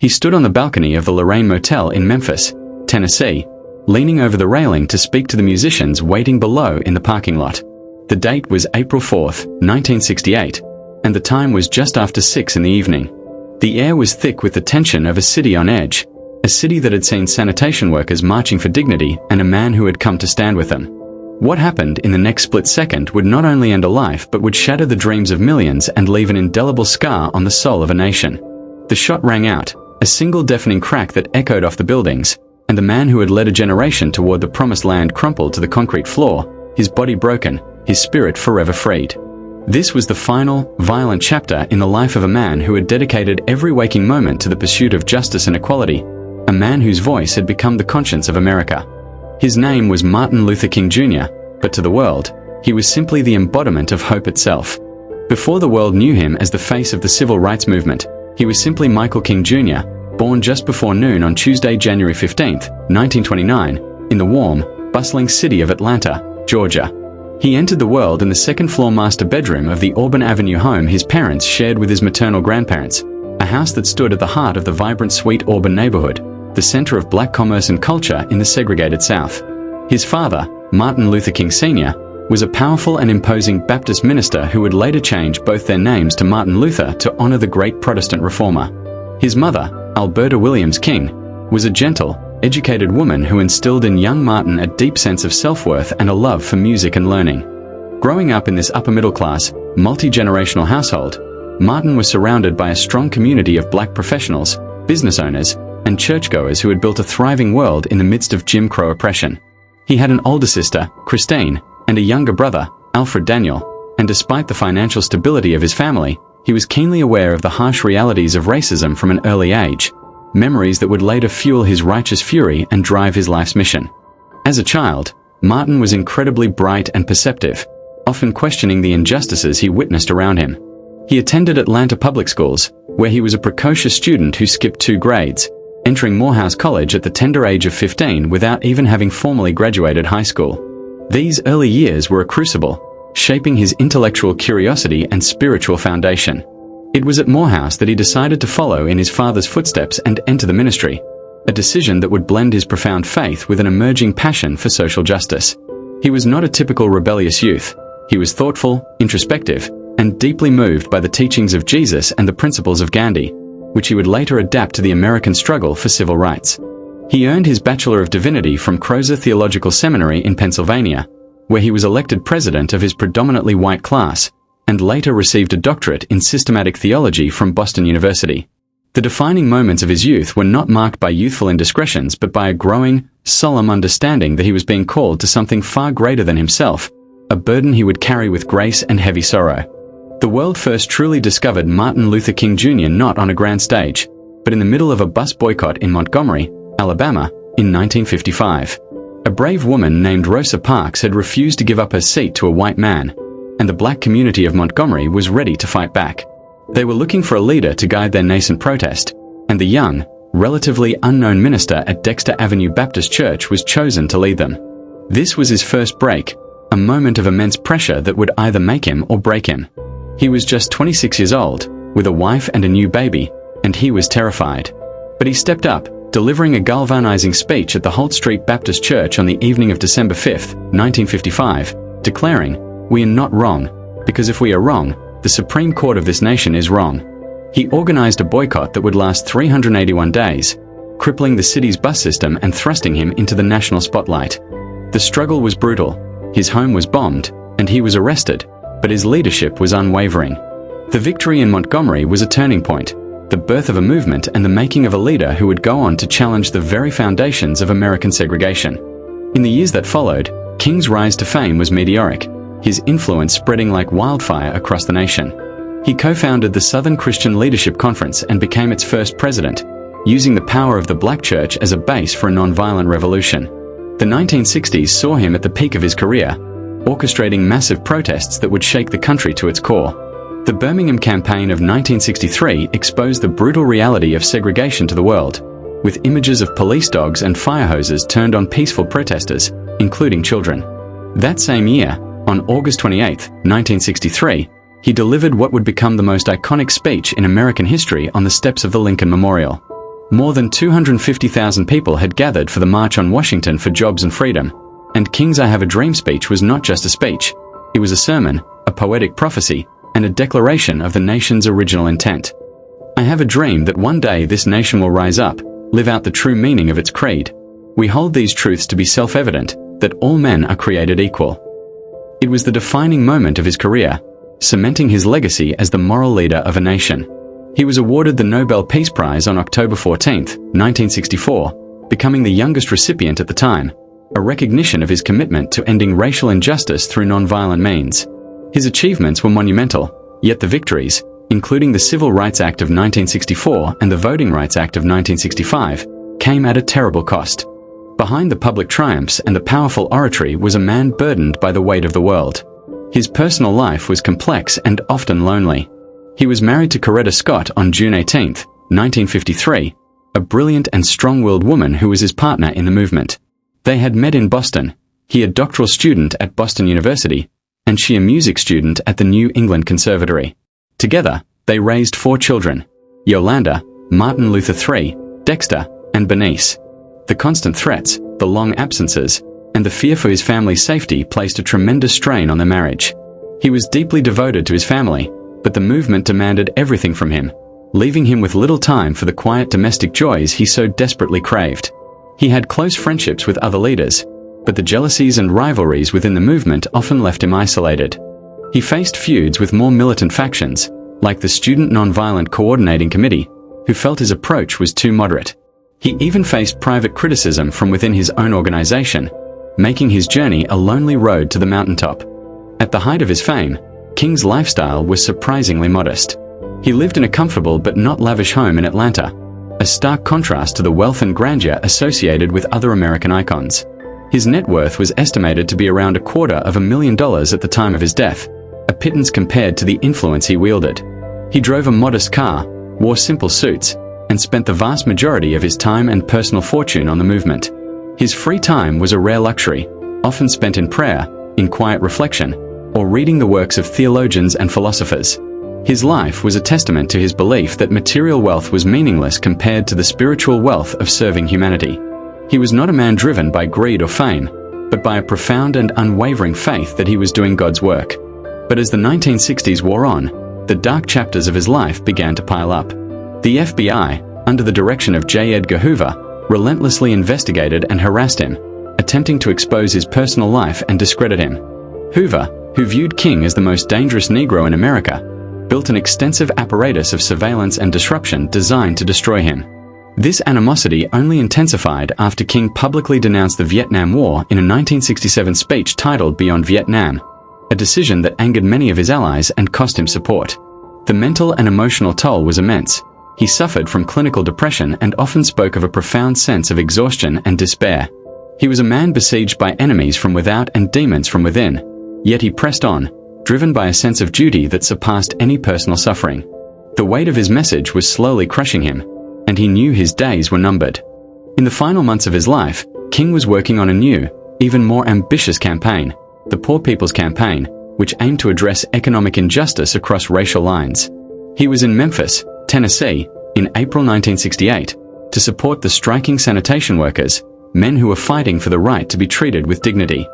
He stood on the balcony of the Lorraine Motel in Memphis, Tennessee, leaning over the railing to speak to the musicians waiting below in the parking lot. The date was April 4, 1968, and the time was just after 6 in the evening. The air was thick with the tension of a city on edge, a city that had seen sanitation workers marching for dignity and a man who had come to stand with them. What happened in the next split second would not only end a life but would shatter the dreams of millions and leave an indelible scar on the soul of a nation. The shot rang out, a single deafening crack that echoed off the buildings, and the man who had led a generation toward the promised land crumpled to the concrete floor, his body broken, his spirit forever freed. This was the final, violent chapter in the life of a man who had dedicated every waking moment to the pursuit of justice and equality, a man whose voice had become the conscience of America. His name was Martin Luther King Jr., but to the world, he was simply the embodiment of hope itself. Before the world knew him as the face of the civil rights movement, he was simply Michael King Jr., born just before noon on Tuesday, January 15, 1929, in the warm, bustling city of Atlanta, Georgia. He entered the world in the second-floor master bedroom of the Auburn Avenue home his parents shared with his maternal grandparents, a house that stood at the heart of the vibrant sweet Auburn neighborhood, the center of black commerce and culture in the segregated South. His father, Martin Luther King Sr., was a powerful and imposing Baptist minister who would later change both their names to Martin Luther to honor the great Protestant reformer. His mother, Alberta Williams King, was a gentle, educated woman who instilled in young Martin a deep sense of self-worth and a love for music and learning. Growing up in this upper-middle-class, multi-generational household, Martin was surrounded by a strong community of black professionals, business owners, and churchgoers who had built a thriving world in the midst of Jim Crow oppression. He had an older sister, Christine, and a younger brother, Alfred Daniel, and despite the financial stability of his family, he was keenly aware of the harsh realities of racism from an early age, memories that would later fuel his righteous fury and drive his life's mission. As a child, Martin was incredibly bright and perceptive, often questioning the injustices he witnessed around him. He attended Atlanta public schools, where he was a precocious student who skipped 2 grades, entering Morehouse College at the tender age of 15 without even having formally graduated high school. These early years were a crucible, shaping his intellectual curiosity and spiritual foundation. It was at Morehouse that he decided to follow in his father's footsteps and enter the ministry, a decision that would blend his profound faith with an emerging passion for social justice. He was not a typical rebellious youth. He was thoughtful, introspective, and deeply moved by the teachings of Jesus and the principles of Gandhi, which he would later adapt to the American struggle for civil rights. He earned his Bachelor of Divinity from Crozer Theological Seminary in Pennsylvania, where he was elected president of his predominantly white class, and later received a doctorate in systematic theology from Boston University. The defining moments of his youth were not marked by youthful indiscretions but by a growing, solemn understanding that he was being called to something far greater than himself, a burden he would carry with grace and heavy sorrow. The world first truly discovered Martin Luther King Jr. not on a grand stage, but in the middle of a bus boycott in Montgomery, Alabama, in 1955. A brave woman named Rosa Parks had refused to give up her seat to a white man, and the black community of Montgomery was ready to fight back. They were looking for a leader to guide their nascent protest, and the young, relatively unknown minister at Dexter Avenue Baptist Church was chosen to lead them. This was his first break, a moment of immense pressure that would either make him or break him. He was just 26 years old, with a wife and a new baby, and he was terrified. But he stepped up, delivering a galvanizing speech at the Holt Street Baptist Church on the evening of December 5, 1955, declaring, "We are not wrong, because if we are wrong, the Supreme Court of this nation is wrong." He organized a boycott that would last 381 days, crippling the city's bus system and thrusting him into the national spotlight. The struggle was brutal. His home was bombed, and he was arrested, but his leadership was unwavering. The victory in Montgomery was a turning point, the birth of a movement and the making of a leader who would go on to challenge the very foundations of American segregation. In the years that followed, King's rise to fame was meteoric, his influence spreading like wildfire across the nation. He co-founded the Southern Christian Leadership Conference and became its first president, using the power of the black church as a base for a nonviolent revolution. The 1960s saw him at the peak of his career, orchestrating massive protests that would shake the country to its core. The Birmingham Campaign of 1963 exposed the brutal reality of segregation to the world, with images of police dogs and fire hoses turned on peaceful protesters, including children. That same year, on August 28, 1963, he delivered what would become the most iconic speech in American history on the steps of the Lincoln Memorial. More than 250,000 people had gathered for the March on Washington for Jobs and Freedom, and King's I Have a Dream speech was not just a speech. It was a sermon, a poetic prophecy, and a declaration of the nation's original intent. I have a dream that one day this nation will rise up, live out the true meaning of its creed. We hold these truths to be self-evident, that all men are created equal. It was the defining moment of his career, cementing his legacy as the moral leader of a nation. He was awarded the Nobel Peace Prize on October 14, 1964, becoming the youngest recipient at the time, a recognition of his commitment to ending racial injustice through nonviolent means. His achievements were monumental, yet the victories, including the Civil Rights Act of 1964 and the Voting Rights Act of 1965, came at a terrible cost. Behind the public triumphs and the powerful oratory was a man burdened by the weight of the world. His personal life was complex and often lonely. He was married to Coretta Scott on June 18, 1953, a brilliant and strong-willed woman who was his partner in the movement. They had met in Boston, he a doctoral student at Boston University, and she a music student at the New England Conservatory. Together, they raised 4 children: Yolanda, Martin Luther III, Dexter, and Bernice. The constant threats, the long absences, and the fear for his family's safety placed a tremendous strain on their marriage. He was deeply devoted to his family, but the movement demanded everything from him, leaving him with little time for the quiet domestic joys he so desperately craved. He had close friendships with other leaders, but the jealousies and rivalries within the movement often left him isolated. He faced feuds with more militant factions, like the Student Nonviolent Coordinating Committee, who felt his approach was too moderate. He even faced private criticism from within his own organization, making his journey a lonely road to the mountaintop. At the height of his fame, King's lifestyle was surprisingly modest. He lived in a comfortable but not lavish home in Atlanta, a stark contrast to the wealth and grandeur associated with other American icons. His net worth was estimated to be around $250,000 at the time of his death, a pittance compared to the influence he wielded. He drove a modest car, wore simple suits, and spent the vast majority of his time and personal fortune on the movement. His free time was a rare luxury, often spent in prayer, in quiet reflection, or reading the works of theologians and philosophers. His life was a testament to his belief that material wealth was meaningless compared to the spiritual wealth of serving humanity. He was not a man driven by greed or fame, but by a profound and unwavering faith that he was doing God's work. But as the 1960s wore on, the dark chapters of his life began to pile up. The FBI, under the direction of J. Edgar Hoover, relentlessly investigated and harassed him, attempting to expose his personal life and discredit him. Hoover, who viewed King as the most dangerous Negro in America, built an extensive apparatus of surveillance and disruption designed to destroy him. This animosity only intensified after King publicly denounced the Vietnam War in a 1967 speech titled Beyond Vietnam, a decision that angered many of his allies and cost him support. The mental and emotional toll was immense. He suffered from clinical depression and often spoke of a profound sense of exhaustion and despair. He was a man besieged by enemies from without and demons from within, yet he pressed on, driven by a sense of duty that surpassed any personal suffering. The weight of his message was slowly crushing him, and he knew his days were numbered. In the final months of his life, King was working on a new, even more ambitious campaign, the Poor People's Campaign, which aimed to address economic injustice across racial lines. He was in Memphis, Tennessee, in April 1968, to support the striking sanitation workers, men who were fighting for the right to be treated with dignity.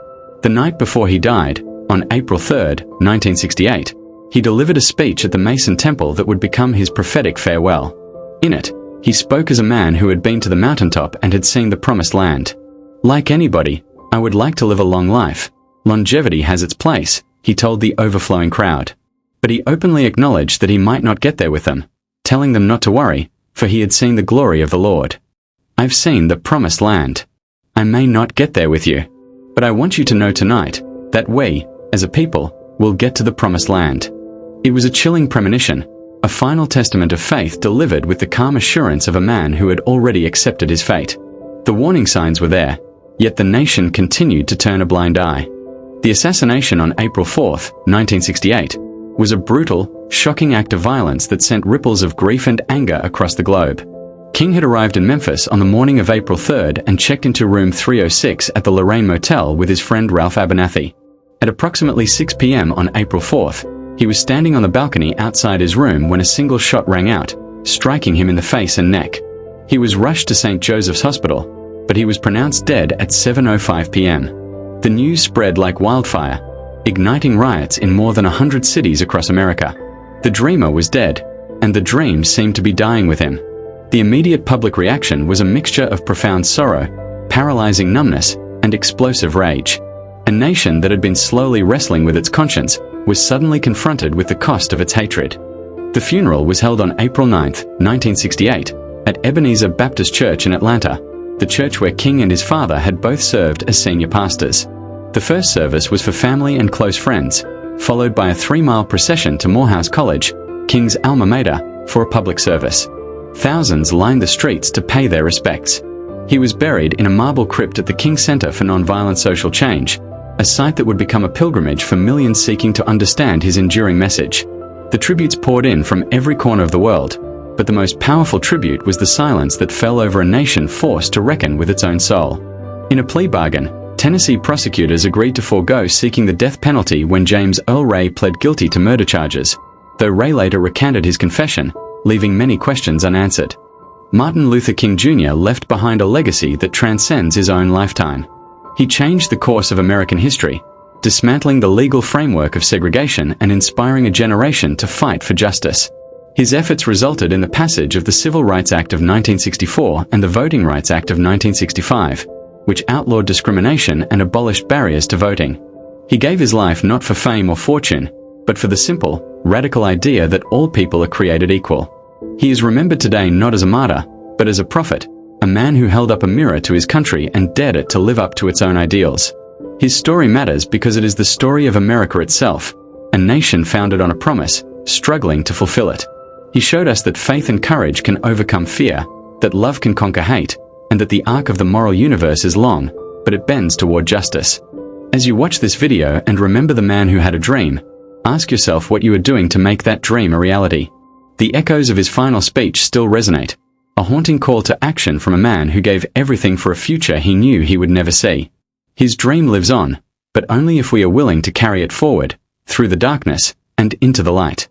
The night before he died, on April 3, 1968, he delivered a speech at the Mason Temple that would become his prophetic farewell. In it, he spoke as a man who had been to the mountaintop and had seen the promised land. "Like anybody, I would like to live a long life. Longevity has its place," he told the overflowing crowd. But he openly acknowledged that he might not get there with them, telling them not to worry, for he had seen the glory of the Lord. "I've seen the promised land. I may not get there with you, but I want you to know tonight that we, as a people, will get to the promised land." It was a chilling premonition, a final testament of faith delivered with the calm assurance of a man who had already accepted his fate. The warning signs were there, yet the nation continued to turn a blind eye. The assassination on April 4, 1968, was a brutal, shocking act of violence that sent ripples of grief and anger across the globe. King had arrived in Memphis on the morning of April 3 and checked into room 306 at the Lorraine Motel with his friend Ralph Abernathy. At approximately 6 p.m. on April 4, he was standing on the balcony outside his room when a single shot rang out, striking him in the face and neck. He was rushed to St. Joseph's Hospital, but he was pronounced dead at 7:05 p.m. The news spread like wildfire, igniting riots in more than 100 cities across America. The dreamer was dead, and the dream seemed to be dying with him. The immediate public reaction was a mixture of profound sorrow, paralyzing numbness, and explosive rage. A nation that had been slowly wrestling with its conscience was suddenly confronted with the cost of its hatred. The funeral was held on April 9, 1968, at Ebenezer Baptist Church in Atlanta, the church where King and his father had both served as senior pastors. The first service was for family and close friends, followed by a 3-mile procession to Morehouse College, King's alma mater, for a public service. Thousands lined the streets to pay their respects. He was buried in a marble crypt at the King Center for Nonviolent Social Change, a site that would become a pilgrimage for millions seeking to understand his enduring message. The tributes poured in from every corner of the world, but the most powerful tribute was the silence that fell over a nation forced to reckon with its own soul. In a plea bargain, Tennessee prosecutors agreed to forego seeking the death penalty when James Earl Ray pled guilty to murder charges, though Ray later recanted his confession, leaving many questions unanswered. Martin Luther King Jr. left behind a legacy that transcends his own lifetime. He changed the course of American history, dismantling the legal framework of segregation and inspiring a generation to fight for justice. His efforts resulted in the passage of the Civil Rights Act of 1964 and the Voting Rights Act of 1965, which outlawed discrimination and abolished barriers to voting. He gave his life not for fame or fortune, but for the simple, radical idea that all people are created equal. He is remembered today not as a martyr, but as a prophet, a man who held up a mirror to his country and dared it to live up to its own ideals. His story matters because it is the story of America itself, a nation founded on a promise, struggling to fulfill it. He showed us that faith and courage can overcome fear, that love can conquer hate, and that the arc of the moral universe is long, but it bends toward justice. As you watch this video and remember the man who had a dream, ask yourself what you are doing to make that dream a reality. The echoes of his final speech still resonate, a haunting call to action from a man who gave everything for a future he knew he would never see. His dream lives on, but only if we are willing to carry it forward, through the darkness, and into the light.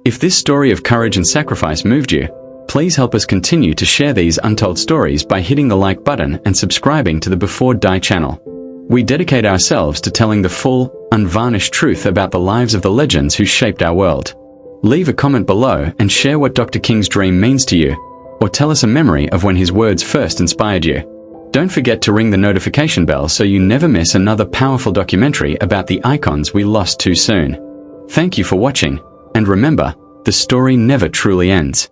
If this story of courage and sacrifice moved you, please help us continue to share these untold stories by hitting the like button and subscribing to the Before Die channel. We dedicate ourselves to telling the full, unvarnished truth about the lives of the legends who shaped our world. Leave a comment below and share what Dr. King's dream means to you, or tell us a memory of when his words first inspired you. Don't forget to ring the notification bell so you never miss another powerful documentary about the icons we lost too soon. Thank you for watching, and remember, the story never truly ends.